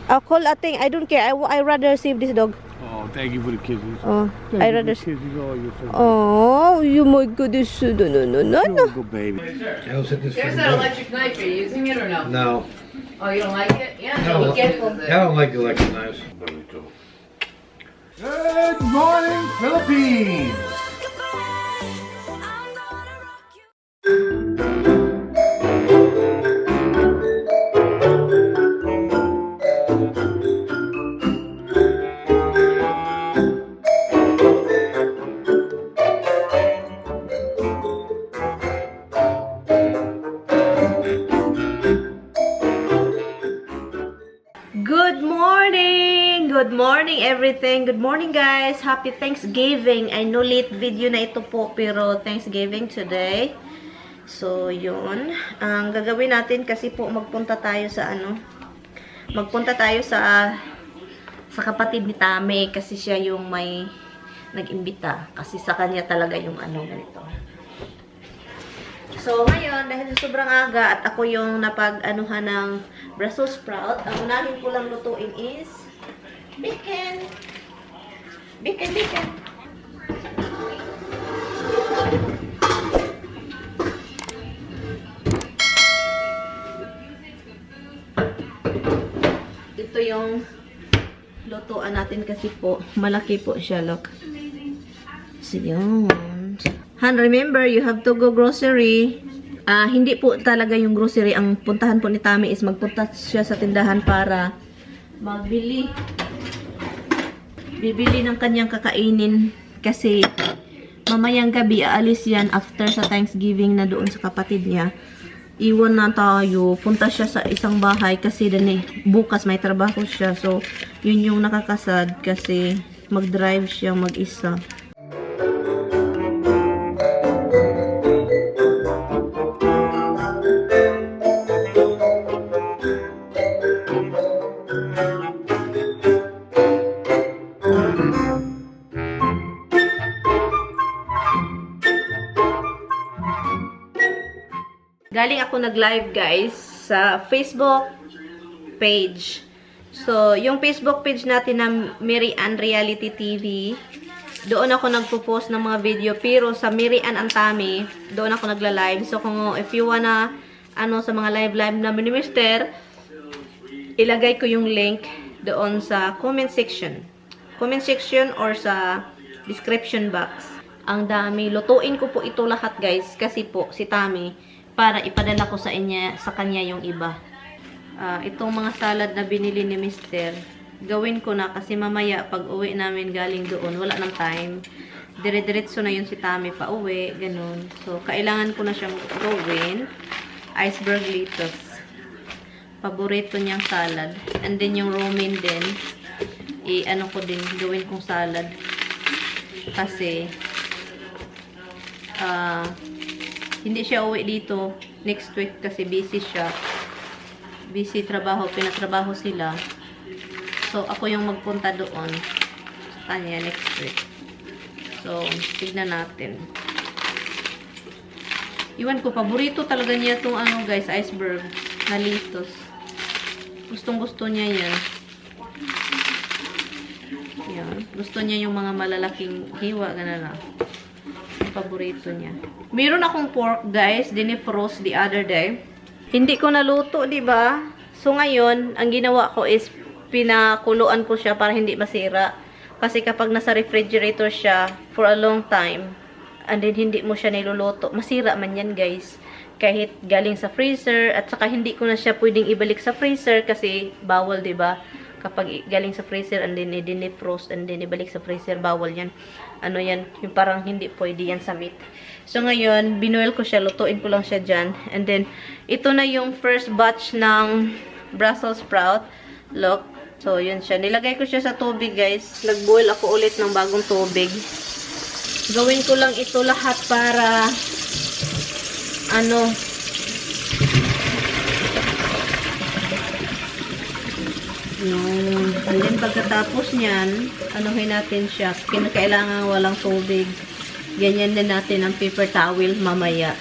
I'll call Ating. I don't care. I rather save this dog. Oh, thank you for the kisses. Oh, I rather. Kisses. Oh, you're so Oh, you my goodness. No. good, baby. I'll set this There's for that the electric knife. Are you using it or no? No. Oh, you don't like it? Yeah, No, be careful. I don't like the electric knives. Good morning, Philippines. Good morning everything. Good morning guys. Happy Thanksgiving. I know late video na ito po pero Thanksgiving today. So yun. Ang gagawin natin kasi po magpunta tayo sa sa kapatid ni Tame kasi siya yung may nag-imbita. Kasi sa kanya talaga yung ganito. So, ngayon, dahil sobrang aga at ako yung napag-anuhan ng Brussels sprout, ang unahin ko lang lutuin is bacon. Bacon. Ito yung lutuan natin kasi po, malaki po siya, look. So, yun. Han, remember, you have to go grocery. Hindi po talaga yung grocery. Ang puntahan po ni Tami is magpunta siya sa tindahan para bibili ng kanyang kakainin. Kasi mamayang gabi, aalis yan after sa Thanksgiving na doon sa kapatid niya. Iwan na tayo. Punta siya sa isang bahay kasi bukas may trabaho siya. So, yun yung nakakasad kasi mag-drive siya mag-isa. Galing ako nag-live guys sa Facebook page. So, yung Facebook page natin na MaryAnn Reality TV, doon ako nagpo-post ng mga video. Pero sa MaryAnn Antami, doon ako nagla-live. So, if you wanna, sa mga live namin ni Mr., ilagay ko yung link doon sa comment section. Comment section or sa description box. Ang dami. Lutuin ko po ito lahat guys. Kasi po, si Tami, para ipadala ko sa kanya yung iba. Itong mga salad na binili ni Mr. Gawin ko na kasi mamaya pag uwi namin galing doon, wala nang time. Dire-diretso na yun si Tami pa uwi, ganun. So, kailangan ko na siyang gawin. Iceberg lettuce. Paborito niyang salad. And then yung romaine din, gawin kong salad. Kasi, hindi siya uwi dito next week kasi busy siya. Busy trabaho, pinatrabaho sila. So, ako yung magpunta doon sa kanya next week. So, tignan natin. Iwan ko, paborito talaga niya itong guys, iceberg na lettuce. Gustong-gusto niya yan. Yan. Gusto niya yung mga malalaking hiwa, gana na. Paborito niya. Meron akong pork, guys, dinifrost the other day. Hindi ko naluto, 'di ba? So ngayon, ang ginawa ko is pinakuluan ko siya para hindi masira. Kasi kapag nasa refrigerator siya for a long time, and then hindi mo siya niluluto, masira man 'yan, guys. Kahit galing sa freezer, at saka hindi ko na siya pwedeng ibalik sa freezer kasi bawal, 'di ba? Kapag galing sa freezer and then i-defrost and then ibalik sa freezer, bawal yan. Yan, yung parang hindi pwede yan sa meat. So ngayon, binuel ko siya, lutuin ko lang siya dyan. And then, ito na yung first batch ng Brussels sprout. Look. So, yun siya. Nilagay ko siya sa tubig, guys. Nag-boil ako ulit ng bagong tubig. Gawin ko lang ito lahat para and then pagkatapos niyan, anuhin natin siya. Kailangan walang tubig. Ganyan din natin ang paper towel mamaya.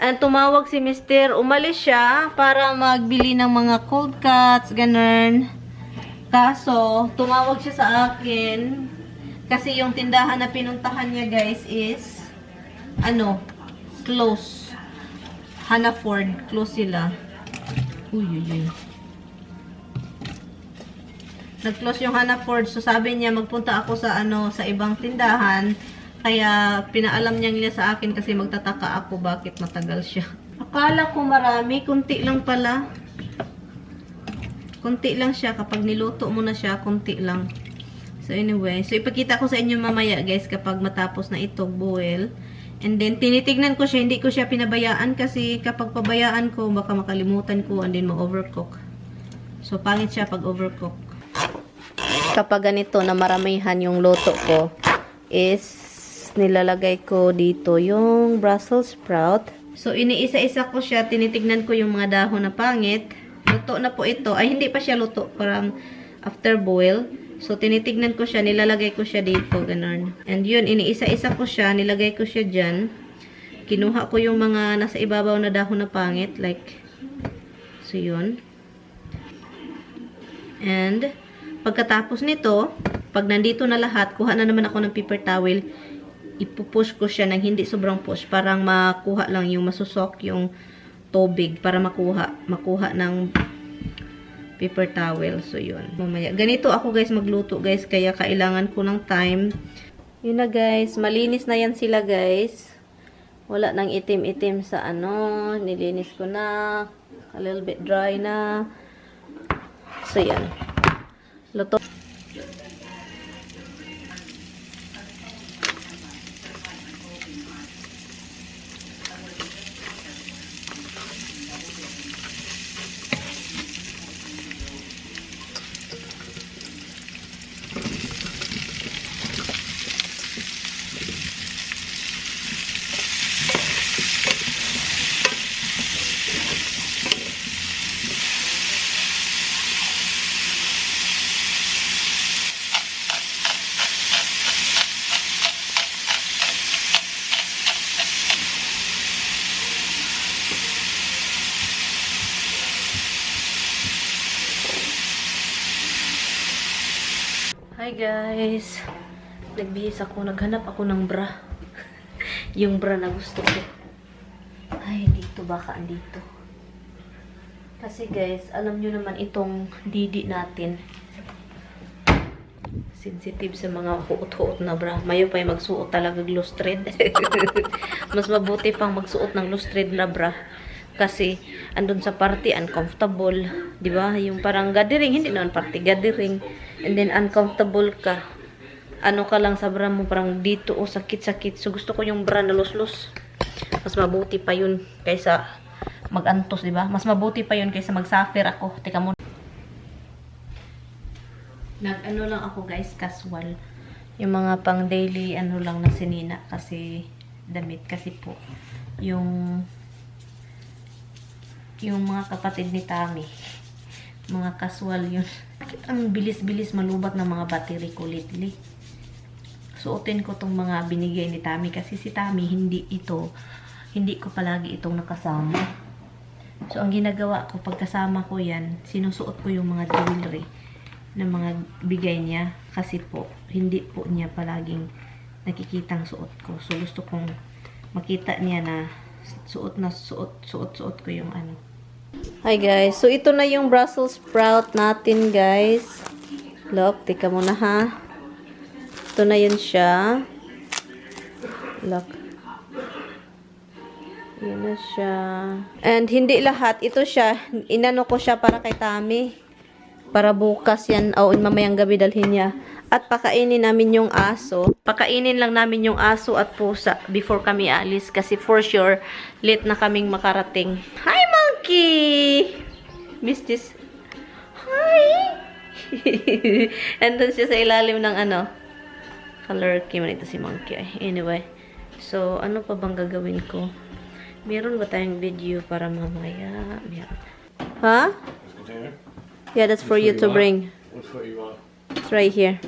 And tumawag si Mr. Umalis siya para magbili ng mga cold cuts, ganun. Kaso, tumawag siya sa akin kasi yung tindahan na pinuntahan niya guys is close. Hanaford, close sila. Uy. Nag-close yung Hanaford. So, sabi niya, magpunta ako sa sa ibang tindahan. Kaya, pinaalam niya sa akin kasi magtataka ako bakit matagal siya. Akala ko marami. Kunti lang pala. Kunti lang siya. Kapag niluto mo na siya, kunti lang. So, anyway. So, ipakita ko sa inyo mamaya, guys, kapag matapos na ito, boil. And then, tinitignan ko siya. Hindi ko siya pinabayaan kasi kapag pabayaan ko, baka makalimutan ko and then ma-overcook. So, pangit siya pag overcook. Kapag ganito na maramihan yung luto ko, is nilalagay ko dito yung Brussels sprout. So, iniisa-isa ko siya. Tinitignan ko yung mga dahon na pangit. Luto na po ito. Ay, hindi pa siya luto. Parang after boil. So, tinitignan ko siya. Nilalagay ko siya dito. Ganun. And yun, iniisa-isa ko siya. Nilagay ko siya dyan. Kinuha ko yung mga nasa ibabaw na dahon na pangit. Like, so yun. And, pagkatapos nito, pag nandito na lahat, kuha na naman ako ng paper towel. Ipupush ko siya ng hindi sobrang push. Parang makuha lang yung masusok yung tubig. Para makuha ng paper towel. So, yun. Mamaya. Ganito ako guys magluto guys. Kaya kailangan ko ng time. Yun na guys. Malinis na yan sila guys. Wala nang itim-itim sa nilinis ko na. A little bit dry na. So, yan. Luto. Hi guys! Nagbihis ako. Naghanap ako ng bra. Yung bra na gusto ko. Ay, dito baka andito. Kasi guys, alam nyo naman itong didi natin. Sensitive sa mga huot-huot na bra. Mayo pa yung magsuot talaga loose thread. Mas mabuti pang magsuot ng loose thread na bra. Kasi, andun sa party, uncomfortable. Diba? Yung parang gathering, hindi naman party, gathering. And then, uncomfortable ka. Ano ka lang sa bra mo, parang dito, sakit-sakit. So, gusto ko yung bra na lus-lus. Mas mabuti pa yun kaysa mag-antos, diba? Mas mabuti pa yun kaysa mag-suffer ako. Teka muna. Nag-ano lang ako, guys, casual. Yung mga pang daily, lang na sinina. Kasi, damit. Kasi po, yung mga kapatid ni Tami. Mga casual yun. Bakit ang bilis-bilis malubat ng mga battery ko lately? Suotin ko tong mga binigay ni Tami. Kasi si Tami, hindi ko palagi itong nakasama. So, ang ginagawa ko, pagkasama ko yan, sinusuot ko yung mga jewelry na mga bigay niya. Kasi po, hindi po niya palaging nakikitang suot ko. So, gusto kong makita niya na suot ko yung Hi guys, so ito na yung Brussels sprout natin guys. Look, tika muna ha. Ito na yun siya. Look. Yun na siya. And hindi lahat, ito siya, inano ko siya para kay Tami. Para bukas yan, o mamayang gabi dalhin niya. At pakainin namin yung aso. Pakainin lang namin yung aso at pusa before kami alis. Kasi for sure, late na kaming makarating. Hi, monkey! Miss this? Hi! Andun siya sa ilalim ng color key man ito si monkey. Anyway, so ano pa bang gagawin ko? Meron ba tayong video para mamaya? Meron. Huh? Yeah, that's for you to bring. What's what you want? It's right here.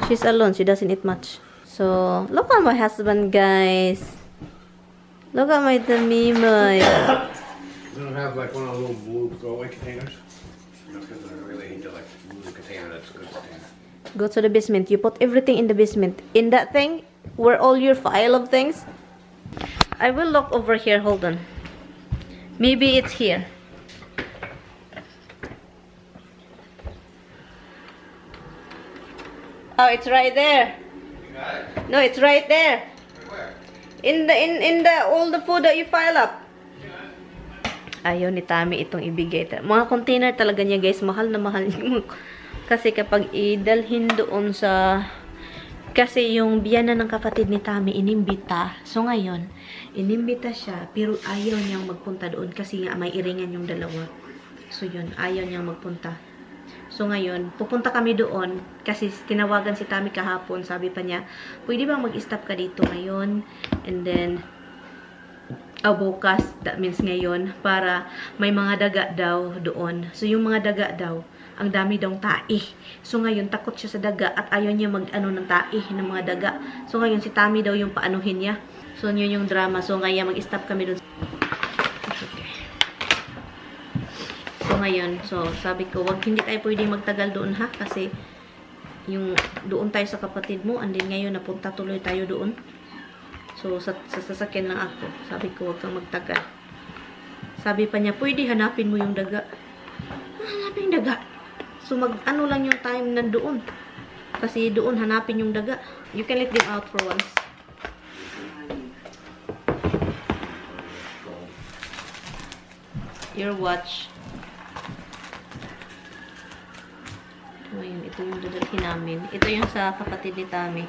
She's alone. She doesn't eat much. So, look at my husband, guys. Look at my Damimoy. You don't have like one of those little blue throwaway containers? That's 'cause they're Go to the basement. You put everything in the basement. In that thing, where all your file of things. I will look over here. Hold on. Maybe it's here. Oh, it's right there. No, it's right there. In the all the food that you file up. Ayaw ni Tami itong ibigay. Mga container talaga niya, guys. Mahal na mahal niya. Kasi kapag idalhin doon sa... Kasi yung biyana ng kapatid ni Tami, inimbita. So ngayon, inimbita siya. Pero ayaw niyang magpunta doon. Kasi nga may iringan yung dalawa. So yun, ayaw niyang magpunta. So ngayon, pupunta kami doon. Kasi tinawagan si Tami kahapon. Sabi pa niya, pwede bang mag-stop ka dito ngayon? And then... bukas, that means ngayon, para may mga daga daw doon. So, yung mga daga daw, ang dami daw tae. So, ngayon, takot siya sa daga at ayaw niya mag-ano ng tae ng mga daga. So, ngayon, si Tami daw yung paanuhin niya. So, yun yung drama. So, ngayon, mag-stop kami doon. Okay. So, ngayon, so, sabi ko, hindi tayo pwedeng magtagal doon, ha? Kasi, yung doon tayo sa kapatid mo, and then ngayon, napunta tuloy tayo doon. So, sa sasakyan lang ako. Sabi ko, huwag kang magtagal. Sabi pa niya, pwede hanapin mo yung daga. Hanapin yung daga. So, mag-ano lang yung time nandoon. Kasi doon, hanapin yung daga. You can let them out for once. Your watch. Ngayon, ito yung dadalhin namin. Ito yung sa kapatid ni Tami.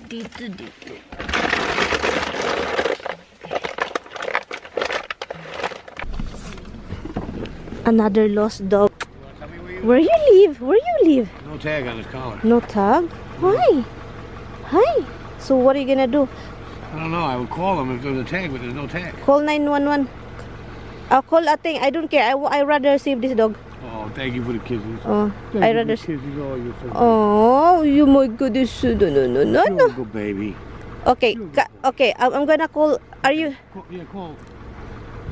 Dito. Another lost dog. Where you live? No tag on his collar. No tag? Why? Hi. So what are you gonna do? I don't know. I would call him if there was a tag, but there's no tag. Call 911. I'll call a thing. I don't care. I rather save this dog. Oh, thank you for the kisses. Oh, Thank I you for rather. the kisses. Oh, you're so good. Oh, you my goodness. No. You're a good baby. Okay, okay. I'm gonna call. Are you? Call.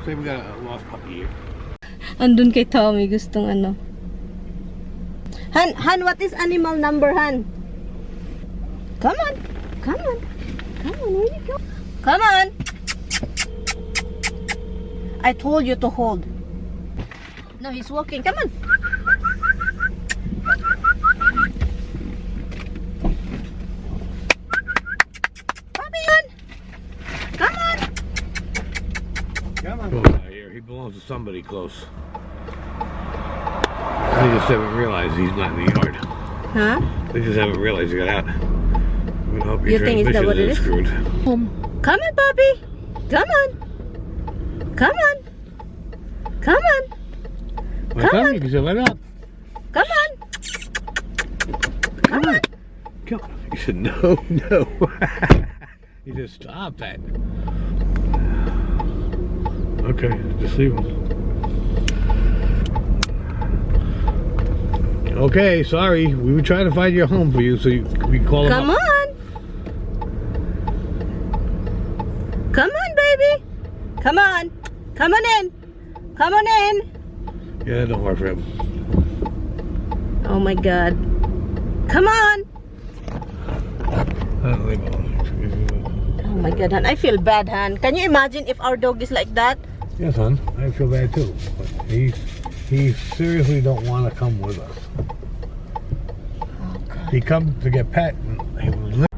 Say we got a lost puppy here. Andun kay Tommy, gustong ano. Han, what is animal number, Han? Come on, where you go? Come on. I told you to hold. No, he's walking. Come on. Come on. Oh, here. He belongs to somebody close. They just haven't realized he's not in the yard. Huh? They just haven't realized he got out. I'm gonna hope your You think is that transmission what it isn't is? screwed. Come on, puppy. Come on. Come on. Come on. Come on. You said, let up. Come on. Come on. Come on. He said, no. He said, stop that. Okay, just leave him. Okay, sorry. We were trying to find your home for you, so we call him Come up. on. Come on, baby. Come on. Come on in. Come on in. Yeah, don't worry for him. Oh my God. Come on. Leave him alone. Oh my God, Han. I feel bad, Han. Can you imagine if our dog is like that? Yes, hon. I feel bad too. But he seriously don't want to come with us. Oh God. He come to get pet. And he was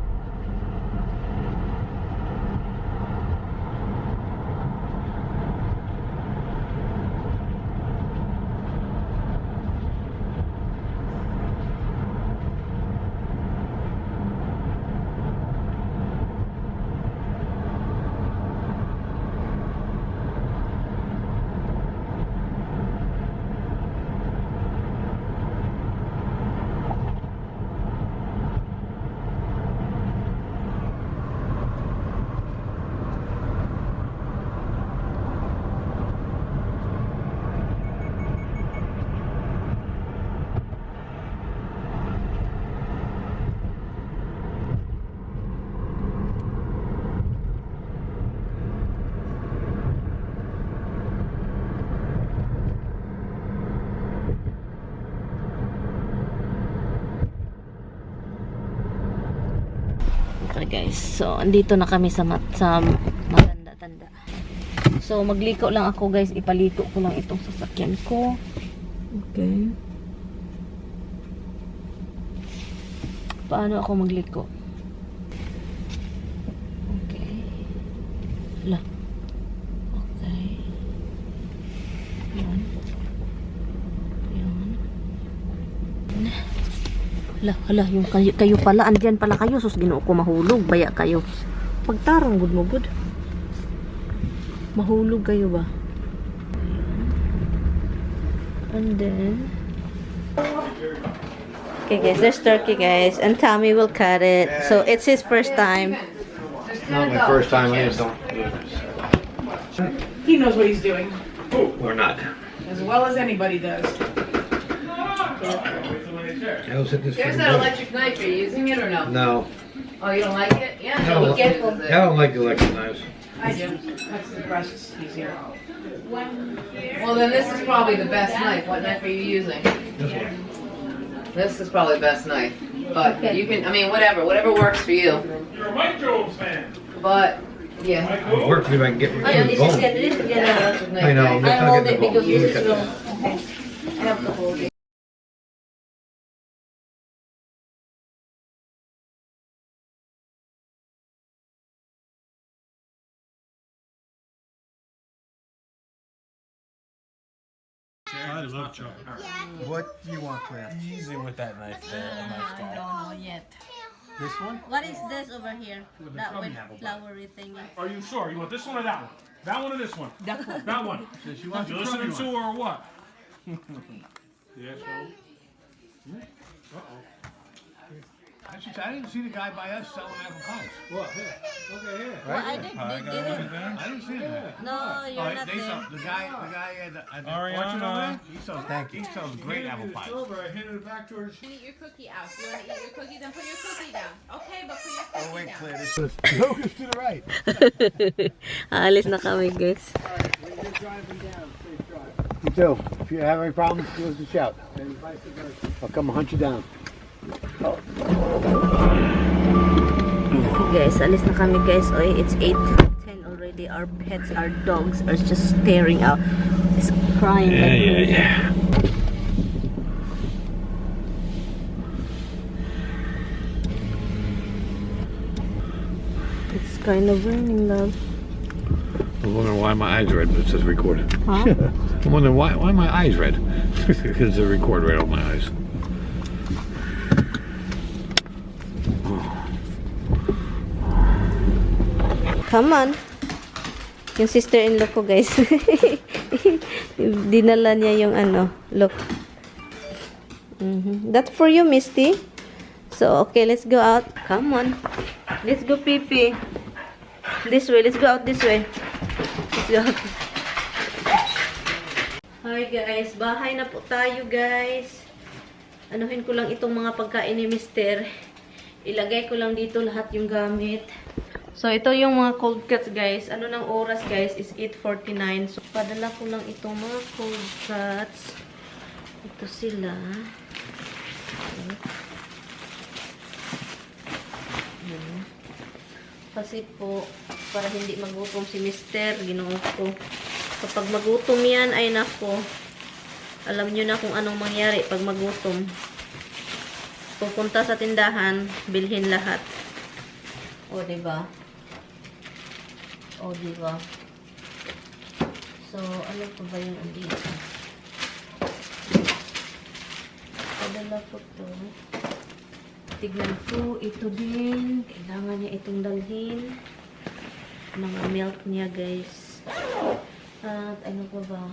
guys. So, andito na kami sa matanda-tanda. So, magliko lang ako guys. Ipaliko ko lang itong sasakyan ko. Okay. Paano ako magliko? Okay. Hala. Okay. Yan. Yan. Hala, yung kayo pala, andyan pala kayo. Sus, Ginoo ko, mahulog. Baya kayo. Pagtarong, good mo, good. Mahulog kayo ba? And then, okay guys, there's turkey guys. And Tommy will cut it. So, it's his first time. Not my first time. I just don't. He knows what he's doing Or not. as well as anybody does. I don't sit this There's freaking that boat. electric knife. Are you using it or no? No. Oh, you don't like it? Yeah. No. He uses I it. don't like the electric knives. I do. That's the breasts easier. Well, then this is probably the best knife. What knife are you using? This one. This is probably the best knife. But you can, I mean, whatever works for you. You're a Microbes fan. But, yeah. It works if I can get rid Ayun, of the this is bone. good. This is good. Electric knife, I know. guys. Let's I not hold get it the because bone. this Look is at wrong. this. Okay. I have to hold it. I love chocolate. What do you want, Claire? Easy with that knife there. Knife guy. know yet. This one? What is this over here? With the That crummy with apple pie. flowery thingy. Are you sure? You want this one or that one? That one or this one? That one. That one. So she wants You the listening crummy to one. her or what? Yeah, so. Uh-oh. I didn't see the guy by us selling apple pies. What? Here. Okay, here. Well, I did. I didn't see him. No, you're not They there. sell, the guy at the orchard Marianna. over there, he sells great apple pies. It's over. I handed it back to her. Eat your cookie out. You want to eat your cookie? Then put your cookie down. Okay, but put your Oh cookie wait, down. Claire, this focus to the right. Aalis na kami, guys. You too. If you have any problems, give us a shout. I'll come hunt you down. Guys, alis na kami, guys. Oy, it's 8:10 already. Our pets, our dogs are just staring out. It's crying like crazy. It's kind of raining, love. I'm wondering why my eyes are red, but it says recorded. Huh? I'm wondering why my eyes red. Because they record right on my eyes. Come on. Yung sister-in-law ko, guys. Dinala niya yung ano. Look. That's for you, Misty. So, okay, let's go out. Come on. Let's go, Pipi. This way. Let's go out this way. Let's go out. Hi, guys. Bahay na po tayo, guys. Anuhin ko lang itong mga pagkain ni Mister. Ilagay ko lang dito lahat yung gamit. So, ito yung mga cold cuts, guys. Ano ng oras, guys, is 8:49. So, padala ko lang itong mga cold cuts. Ito sila. Kasi po, para hindi magutom si Mister, Ginoo ko. Kapag magutom yan, ay nako. Alam nyo na kung anong mangyari pag magutom. Pupunta sa tindahan, bilhin lahat. O, diba? O, diba? So, ano pa ba yung andito? Padala ko to. Tignan ko, ito din. Kailangan niya itong dalhin. Mga milk niya, guys. At ano pa ba?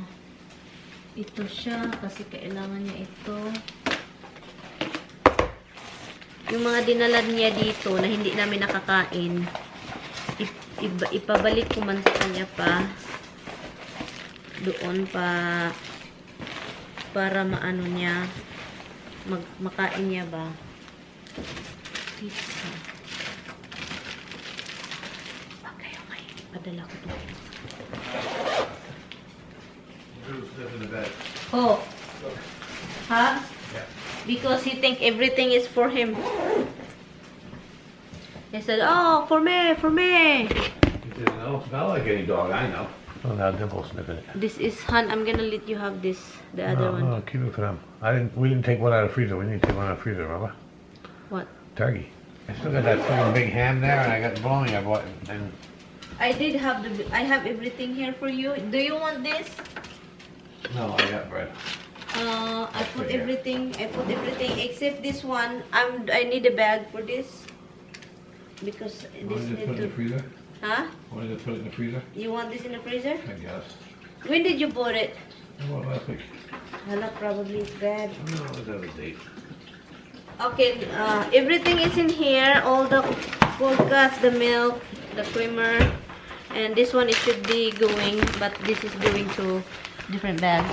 Ito siya, kasi kailangan niya ito. Yung mga dinala niya dito na hindi namin nakakain, ipabalik ko man sa kanya pa. Doon pa para maano niya, makain niya ba. Pizza. Okay, okay. Padala ko to. Oh. Ha? Because he think everything is for him. He said, oh, for me, for me. It doesn't smell like any dog I know. Oh, now Dimple's sniffing it. This is, Han, I'm gonna let you have this, the other one. No, keep it for them. We didn't take one out of the freezer. We need to take one out of the freezer, remember? What? Turkey. I still got that fucking big ham there, and I got the bologna I bought. And I did have I have everything here for you. Do you want this? no, I got bread. I put everything except this one. I need a bag for this. Because this Want to need put it in the to... freezer? Huh? Want to put it in the freezer? You want this in the freezer? I guess. When did you bought it? I bought it last week. Hala, probably it's bad. No, it was out of date. Okay, everything is in here. All the cold cuts, the milk, the creamer, and this one it should be going, but this is going to different bag.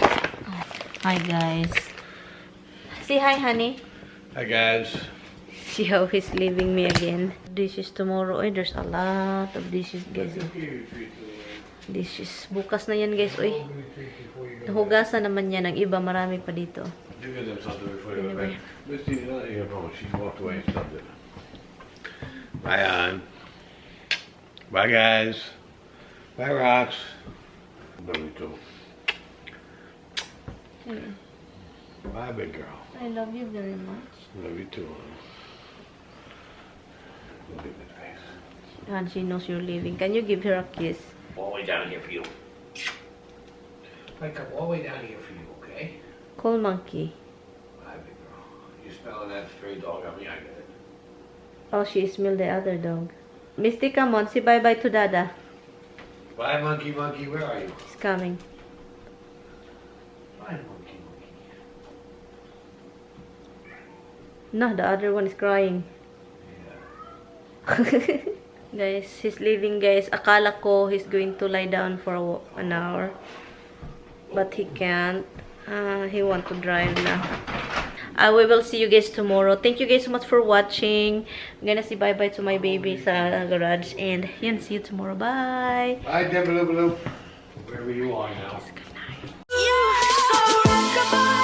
Hi guys. Say hi, honey. Hi guys. See how he's leaving me again. Dishes tomorrow. Oy, there's a lot of dishes, guys. Dishes. Bukas na yan, guys. Oy. Nahugasan naman yan. Ang iba, marami pa dito. You give them something before you go Anyway. back. Misty, not here, bro. She walked away and stubbed it. Bye, on. Bye, guys. Bye, rocks. Love you too. Bye, big girl. I love you very much. Love you too, hon. Look at my face. And she knows you're leaving. Can you give her a kiss? All the way down here for you. I come all the way down here for you, okay? Call monkey. Bye, big girl. You smelling that stray dog on me? I get it. Oh, she smelled the other dog. Misty, come on. Say bye-bye to Dada. Bye, monkey, monkey. Where are you? He's coming. Bye, monkey, monkey. No, the other one is crying. Guys, he's leaving, guys. Akala ko he's going to lie down for an hour. But he can't. He want to drive na. We will see you guys tomorrow. Thank you guys so much for watching. I'm gonna say bye-bye to my baby sa garage. And yun, see you tomorrow. Bye! Bye, Debaloo. Wherever you are now. Good night. You so rockable.